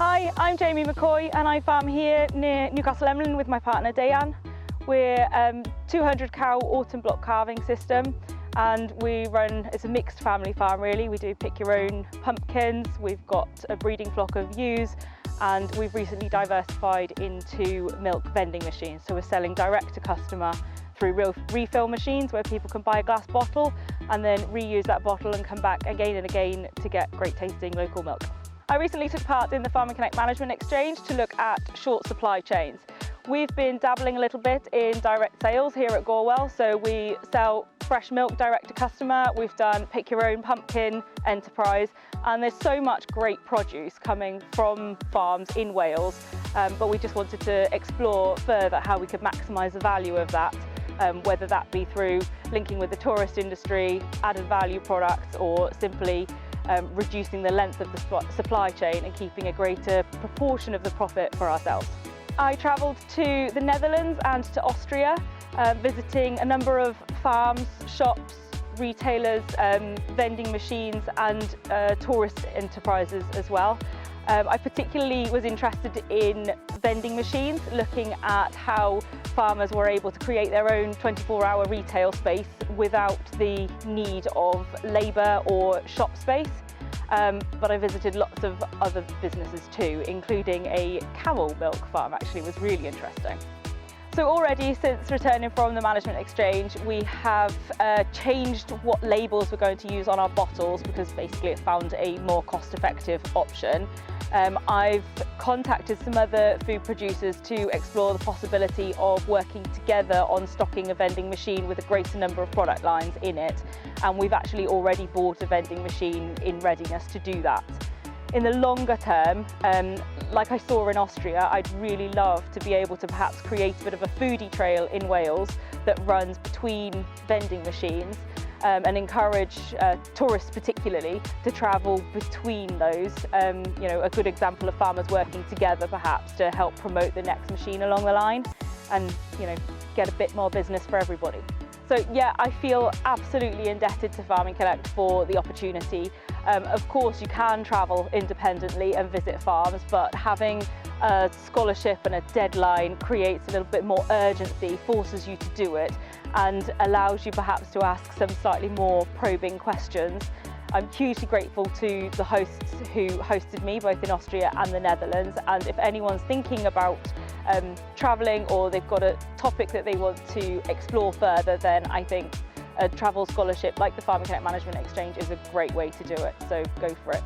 Hi, I'm Jamie McCoy and I farm here near Newcastle Emlyn with my partner Deian. We're 200 cow autumn block calving system and we run, it's a mixed family farm really. We do pick your own pumpkins, we've got a breeding flock of ewes and we've recently diversified into milk vending machines. So we're selling direct to customer through real refill machines where people can buy a glass bottle and then reuse that bottle and come back again and again to get great tasting local milk. I recently took part in the Farm and Connect Management Exchange to look at short supply chains. We've been dabbling a little bit in direct sales here at Gorwel, so we sell fresh milk direct to customer. We've done pick your own pumpkin enterprise, and there's so much great produce coming from farms in Wales, but we just wanted to explore further how we could maximise the value of that, whether that be through linking with the tourist industry, added value products, or simply reducing the length of the supply chain and keeping a greater proportion of the profit for ourselves. I travelled to the Netherlands and to Austria, visiting a number of farms, shops, retailers, vending machines and tourist enterprises as well. I particularly was interested in vending machines, looking at how farmers were able to create their own 24-hour retail space without the need of labour or shop space. But I visited lots of other businesses too, including a camel milk farm. Actually, was really interesting. So already since returning from the management exchange, we have changed what labels we're going to use on our bottles because basically it found a more cost-effective option. I've contacted some other food producers to explore the possibility of working together on stocking a vending machine with a greater number of product lines in it, and we've actually already bought a vending machine in readiness to do that. In the longer term, like I saw in Austria, I'd really love to be able to perhaps create a bit of a foodie trail in Wales that runs between vending machines and encourage tourists particularly to travel between those. You know, a good example of farmers working together perhaps to help promote the next machine along the line and, you know, get a bit more business for everybody. So yeah, I feel absolutely indebted to Farm and Connect for the opportunity. Of course, you can travel independently and visit farms, but having a scholarship and a deadline creates a little bit more urgency, forces you to do it, and allows you perhaps to ask some slightly more probing questions. I'm hugely grateful to the hosts who hosted me, both in Austria and the Netherlands, and if anyone's thinking about travelling or they've got a topic that they want to explore further, then I think a travel scholarship like the Farm and Connect Management Exchange is a great way to do it, so go for it.